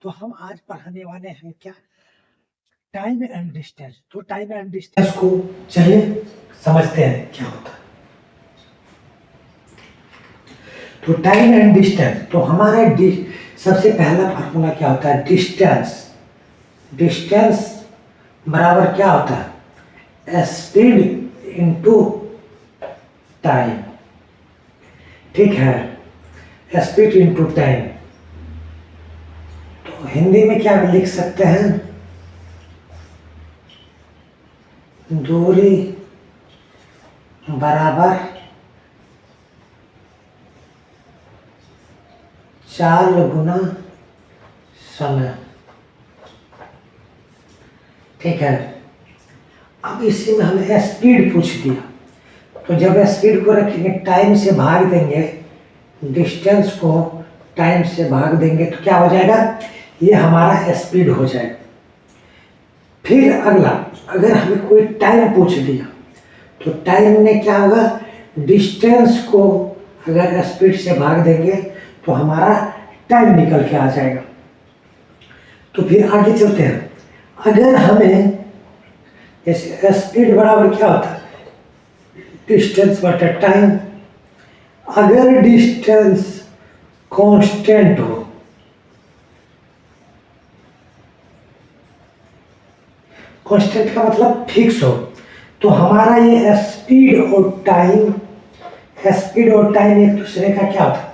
तो हम आज पढ़ाने वाले हैं क्या, टाइम एंड डिस्टेंस। तो टाइम एंड डिस्टेंस को चलिए समझते हैं क्या होता है। तो टाइम एंड डिस्टेंस, तो हमारा सबसे पहला फार्मूला क्या होता है, डिस्टेंस। डिस्टेंस बराबर क्या होता है, स्पीड इनटू टाइम। ठीक है, स्पीड इनटू टाइम। तो हिंदी में क्या लिख सकते हैं, दूरी बराबर चाल गुना समय। ठीक है, अब इसी में हमें स्पीड पूछ दिया, तो जब स्पीड को रखेंगे टाइम से भाग देंगे, डिस्टेंस को टाइम से भाग देंगे तो क्या हो जाएगा, ये हमारा स्पीड हो जाएगा। फिर अगला, अगर हमें कोई टाइम पूछ दिया तो टाइम में क्या होगा, डिस्टेंस को अगर स्पीड से भाग देंगे तो हमारा टाइम निकल के आ जाएगा। तो फिर आगे चलते हैं। अगर हमें जैसे स्पीड बराबर क्या होता है, डिस्टेंस बटा टाइम। अगर डिस्टेंस कांस्टेंट हो, कांस्टेंट का मतलब फिक्स हो, तो हमारा ये स्पीड और टाइम, स्पीड और टाइम एक दूसरे का क्या होता है,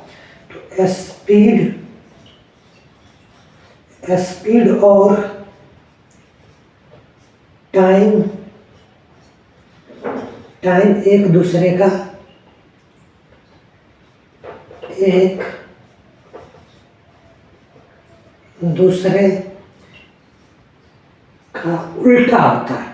तो स्पीड और टाइम, टाइम एक दूसरे का उल्टा होता है।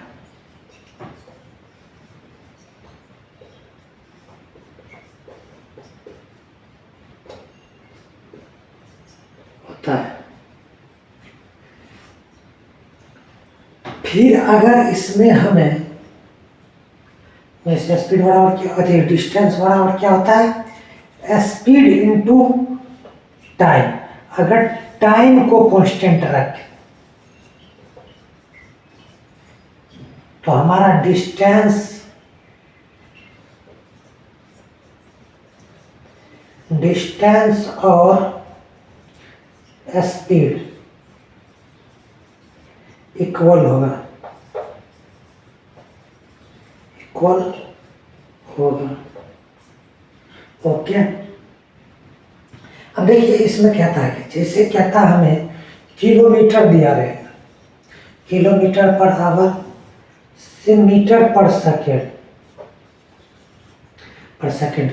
फिर अगर इसमें हमें जैसे स्पीड बराबर क्या होती है, डिस्टेंस बराबर क्या होता है, स्पीड इनटू टाइम। अगर टाइम को कांस्टेंट रखें तो हमारा डिस्टेंस और स्पीड इक्वल होगा, ओके। अब देखिए इसमें कहता है कि जैसे कहता है हमें किलोमीटर दिया रहेगा, किलोमीटर पर आवर से मीटर पर सेकेंड,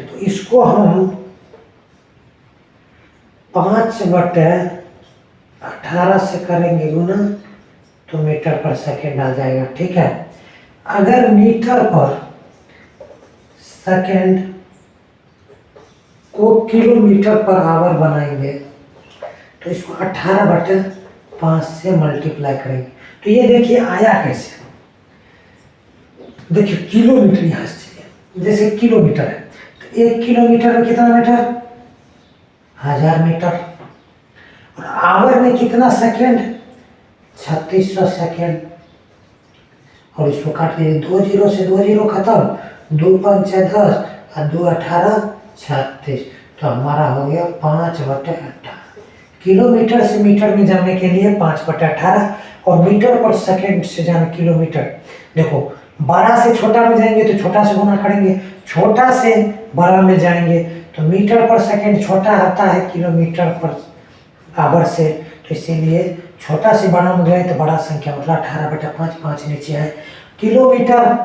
तो इसको हम 5/18 से करेंगे गुना, तो मीटर पर सेकेंड आ जाएगा। ठीक है, अगर मीटर पर सेकेंड को किलोमीटर पर आवर बनाएंगे तो इसको 18/5 से मल्टीप्लाई करेंगे, तो ये देखिए आया कैसे, देखिए किलोमीटर यहाँ से, जैसे किलोमीटर है तो 1 किलोमीटर में कितना मीटर, 1000 मीटर, और आवर में कितना सेकेंड, 3600 सेकेंड। और इसको काट दीजिए, 2 जीरो से 2 जीरो खत्म, 2 5 10 और 2 18 36, तो हमारा हो गया 5/18। किलोमीटर से मीटर में जाने के लिए 5/18, और मीटर पर सेकेंड से जाने किलोमीटर। देखो बड़ा से छोटा में जाएंगे तो छोटा से गुना करेंगे, छोटा से बड़ा में जाएंगे तो मीटर पर सेकेंड छोटा आता है किलोमीटर पर आवर से, तो इसीलिए छोटा से बड़ा में गए तो बड़ा संख्या मतलब 18/5, 5 नीचे है। किलोमीटर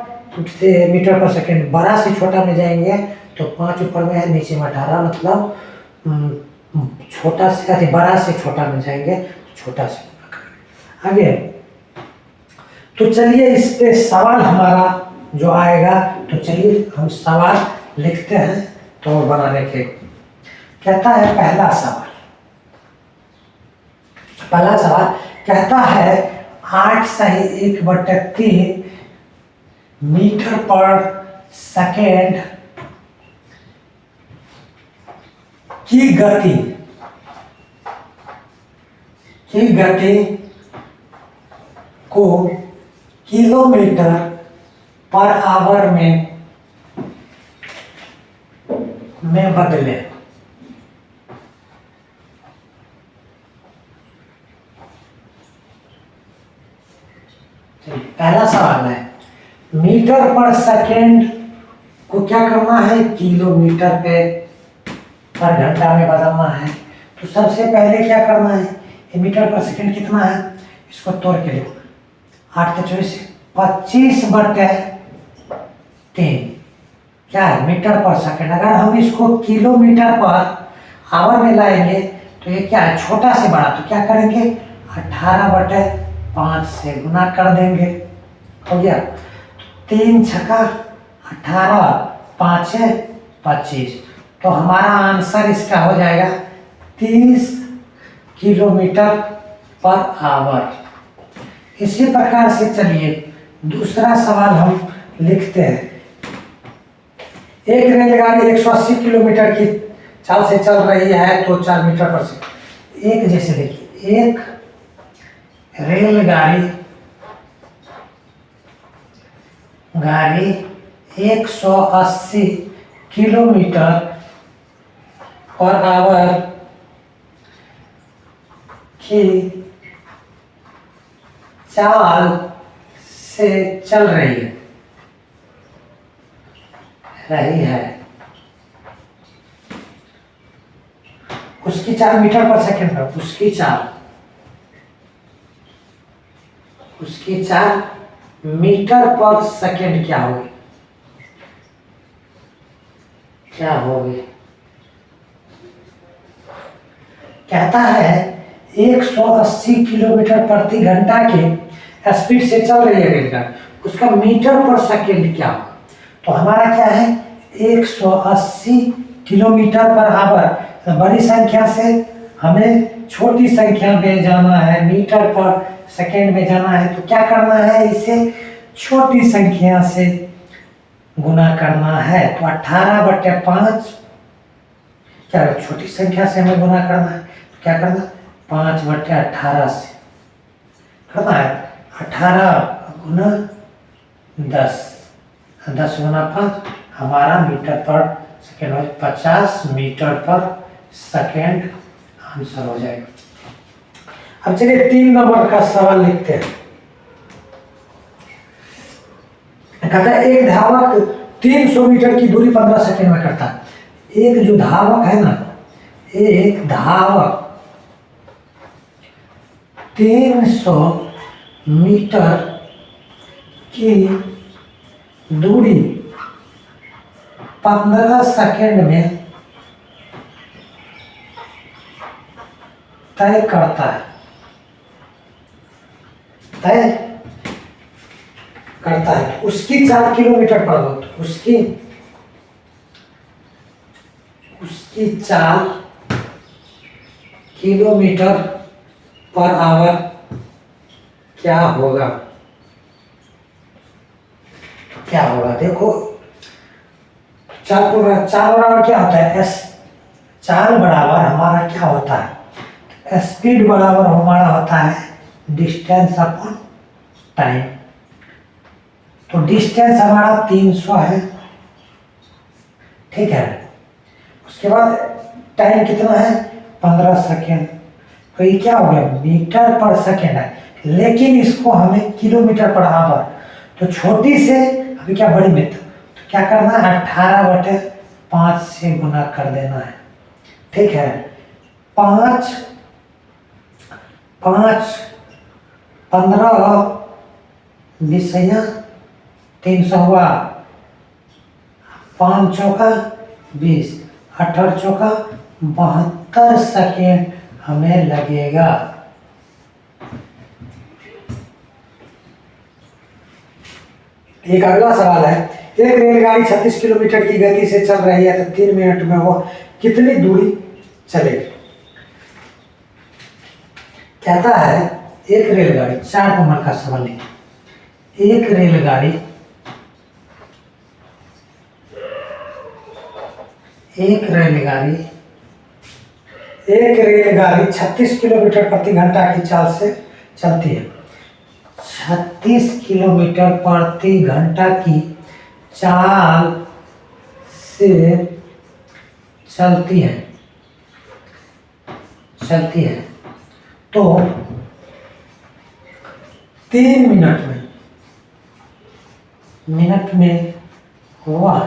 से मीटर पर सेकेंड, बड़ा से छोटा में जाएंगे तो 5 ऊपर में है, नीचे में 18, मतलब छोटा से बड़ा से छोटा में जाएंगे, छोटा से आगे। तो चलिए इस पे सवाल हमारा जो आएगा, तो चलिए हम सवाल लिखते हैं तो बनाने के। कहता है पहला सवाल कहता है 8 सही 1/3 मीटर पर सेकेंड की की गति को किलोमीटर पर आवर में बदले। पहला सवाल है मीटर पर सेकेंड को क्या करना है, किलोमीटर पे पर घंटा में बदलना है। तो सबसे पहले क्या करना है, ये मीटर पर सेकेंड कितना है, इसको तोड़ के लो। 8 के 24 25/3 क्या है, मीटर पर सेकेंड। अगर हम इसको किलोमीटर पर आवर में लाएंगे तो ये क्या है, छोटा से बड़ा। तो क्या करेंगे, 18/5 से गुना कर देंगे, हो गया। 3 छक्का 18, 5 है 25। तो हमारा आंसर इसका हो जाएगा 30 किलोमीटर पर आवर। इसी प्रकार से चलिए दूसरा सवाल हम लिखते हैं। एक रेलगाड़ी 180 किलोमीटर की चाल से चल रही है तो 4 मीटर पर सेकंड। एक जैसे देखिए, एक रेलगाड़ी 180 किलोमीटर पर आवर की चाल से चल रही है, उसकी चाल मीटर पर सेकंड पर, उसकी चाल मीटर पर सेकंड क्या होगी, कहता है 180 किलोमीटर प्रति घंटा के स्पीड से चल रही है रेलगाड़ी, उसका मीटर पर सेकंड क्या होगा। तो हमारा क्या है, 180 किलोमीटर पर आवर। बड़ी संख्या से हमें छोटी संख्या में जाना है, मीटर पर सेकंड में जाना है। तो क्या करना है, इसे छोटी संख्या से गुना करना है। तो 18/5 क्या, छोटी संख्या से हमें गुना करना है। तो क्या करना, 5/18 से करना है। 18 गुना 10, 10 गुना 5, हमारा मीटर पर सेकेंड, 50 मीटर पर सेकेंड आंसर हो जाएगा। अब चलिए 3 नंबर का सवाल लिखते हैं। कहता है एक धावक 300 मीटर की दूरी 15 सेकेंड में करता है। एक जो धावक है ना, एक धावक 300 मीटर की दूरी 15 सेकेंड में तय करता है, उसकी 4 किलोमीटर पर हो। तो उसकी 4 किलोमीटर पर आवर क्या होगा, देखो 4 बराबर क्या होता है, चाल बराबर हमारा क्या होता है, स्पीड बराबर हमारा होता है डिस्टेंस अपॉन टाइम। तो डिस्टेंस हमारा 300 है, ठीक है। उसके बाद टाइम कितना है, 15 सेकेंड। तो ये क्या हो गया, मीटर पर सेकेंड है, लेकिन इसको हमें किलोमीटर पर आवर। तो छोटी से अभी क्या बड़ी में, तो क्या करना है, 18/5 से गुना कर देना है, ठीक है। 5 15 20 300 हुआ, 5 चौका 20, 18 चौका 72 सेकेंड हमें लगेगा। एक अगला सवाल है, एक रेलगाड़ी 36 किलोमीटर की गति से चल रही है तो 3 मिनट में वो कितनी दूरी चलेगी। कहता है एक रेलगाड़ी, 4 नंबर का सवाल है। एक रेलगाड़ी 1 एक रेलगाड़ी 36 किलोमीटर प्रति घंटा की चाल से चलती है। 36 किलोमीटर प्रति घंटा की चाल से चलती है तो 3 मिनट में वह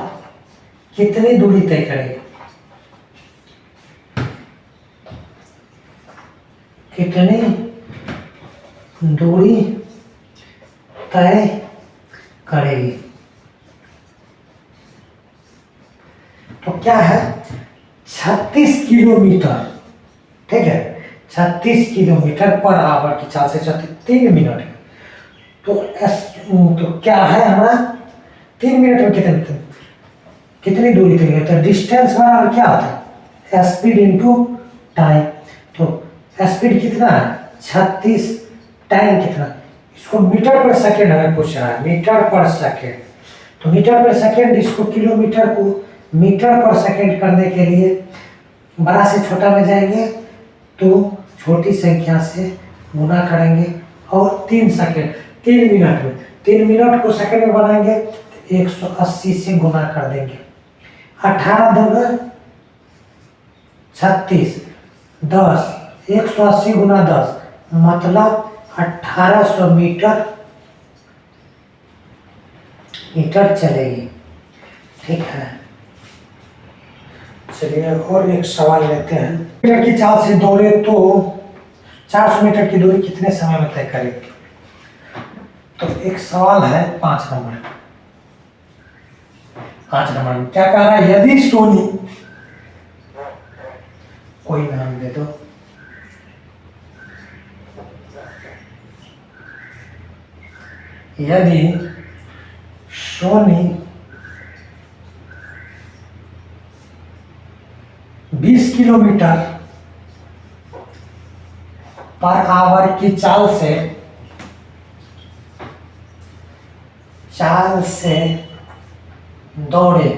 कितनी दूरी तय करेगी? कितनी दूरी तय करेगी? तो क्या है, 36 किलोमीटर, ठीक है, 36 किलोमीटर पर आवर की चाल से चलती 3 मिनट है। तो क्या है हमारा, 3 मिनट में कितनी दूरी तय करते हैं? डिस्टेंस बराबर क्या होता है, स्पीड इंटू टाइम। तो स्पीड कितना है 36, टाइम कितना, इसको मीटर पर सेकेंड हमें पूछ रहा है, मीटर पर सेकेंड। तो मीटर पर सेकेंड, इसको किलोमीटर को मीटर पर सेकेंड करने के लिए बड़ा से छोटा में जाएंगे तो छोटी संख्या से गुना करेंगे और 3 सेकेंड, 3 मिनट में, 3 मिनट को सेकेंड में बनाएंगे तो 180 से गुना कर देंगे। 18 दूना 36, 10, 180 गुना 10 मतलब 1800 मीटर चलेगी, ठीक है। चलिए और एक सवाल लेते हैं। मीटर की चाल से दौड़े तो 400 मीटर की दूरी कितने समय में तय करेगी? तो एक सवाल है 5 नंबर में क्या कह रहा है, यदि सोनी, कोई नाम दे दो, यदि सोनी 20 किलोमीटर पर आवर की चाल से दौड़े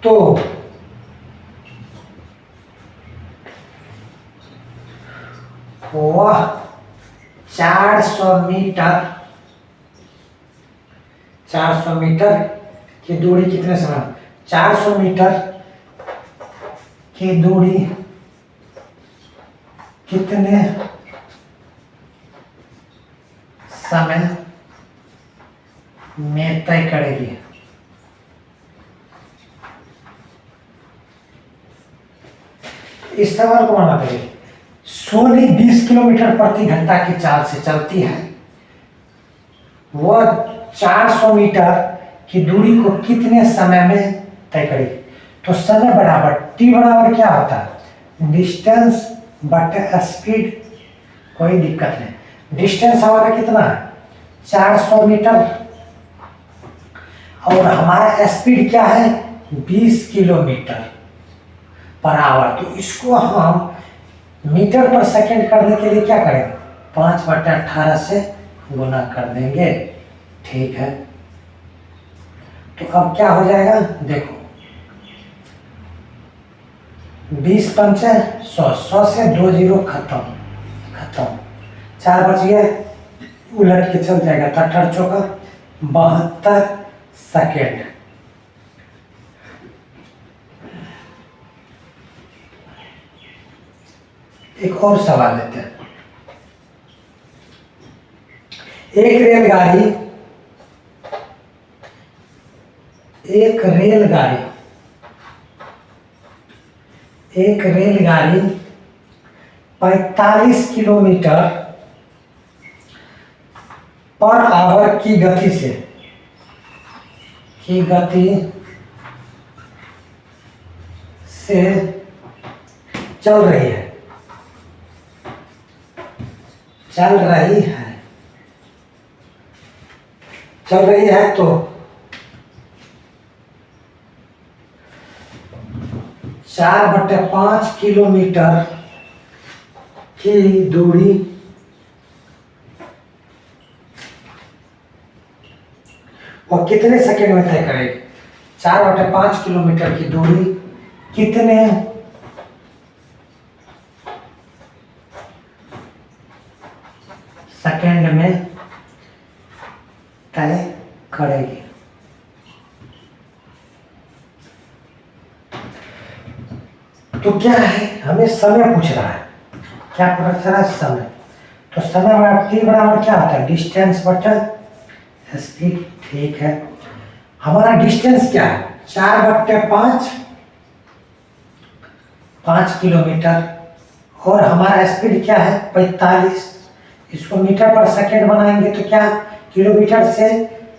तो वह 400 मीटर की दूरी कितने समय, 400 मीटर की दूरी कितने समय में तय करेगी? इस सवाल को माना करेगी, सोनी 20 किलोमीटर प्रति घंटा की चाल से चलती है, वह 400 मीटर की दूरी को कितने समय में तय करेगी? तो समय बराबर टी बराबर क्या होता है, डिस्टेंस बटे स्पीड, कोई दिक्कत नहीं। डिस्टेंस हमारा कितना है 400 मीटर और हमारा स्पीड क्या है 20 किलोमीटर पर आवर। तो इसको हम मीटर पर सेकंड करने के लिए क्या करेंगे, 5/18 से गुना कर देंगे, ठीक है। तो अब क्या हो जाएगा, देखो 20 पंचे 100, 100 से 2 जीरो खत्म, 4 बच गया, उलट के चल जाएगा, 18 चौका 72 सेकेंड। एक और सवाल लेते हैं। एक रेलगाड़ी 45 किलोमीटर पर आवर की गति से चल रही है तो 4/5 किलोमीटर की दूरी और कितने सेकंड में तय करेगी? 4/5 किलोमीटर की दूरी कितने सेकंड में तय करेगी। तो क्या है, हमें समय पूछ रहा है। क्या पूछ रहा है? समय। तो समय बराबर टी बराबर क्या होता है? डिस्टेंस बटा स्पीड। ठीक है, हमारा डिस्टेंस क्या है? 4/5 5 किलोमीटर, और हमारा स्पीड क्या है? 45। इसको मीटर पर सेकेंड बनाएंगे तो क्या, किलोमीटर से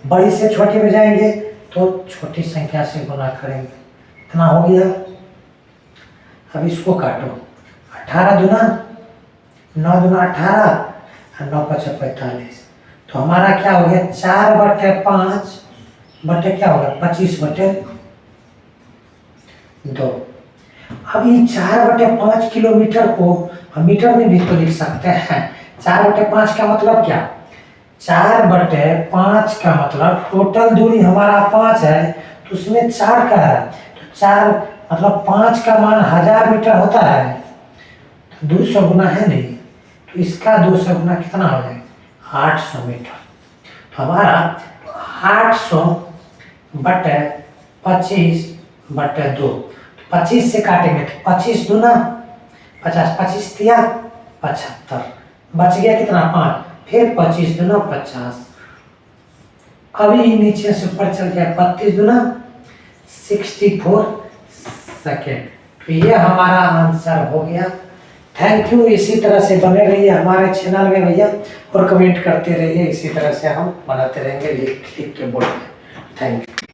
बड़ी से छोटी में जाएंगे तो छोटी संख्या से गुना करेंगे। इतना हो गया। अब इसको काटो। 18 दूना 9 दूना 18 और 9 5 45। तो हमारा क्या हो गया? 4/5 बटे क्या होगा? 25/2। अब ये 4/5 किलोमीटर को हम मीटर में भी तो लिख सकते हैं। 4/5 का मतलब क्या? 4/5 का मतलब टोटल दूरी हमारा 5 है, तो उसमें 4 का है, तो 4 मतलब 5 का मान 1000 मीटर होता है, तो 200 गुना है नहीं, तो इसका 200 गुना कितना हो जाएगा? 800 मीटर। तो हमारा 800 बटे 25/2, 25 से काटेंगे तो 25 दूना 50, 25 दिया 75, बच गया कितना? 5, फिर 25 दूना 50, अभी नीचे से ऊपर चल गया 32 दूना 64 सेकेंड। तो ये हमारा आंसर हो गया। Thank you. इसी तरह से बने रहिए हमारे चैनल में भैया, और कमेंट करते रहिए। इसी तरह से हम बनाते रहेंगे लिख लिख के बोर्ड में। Thank you.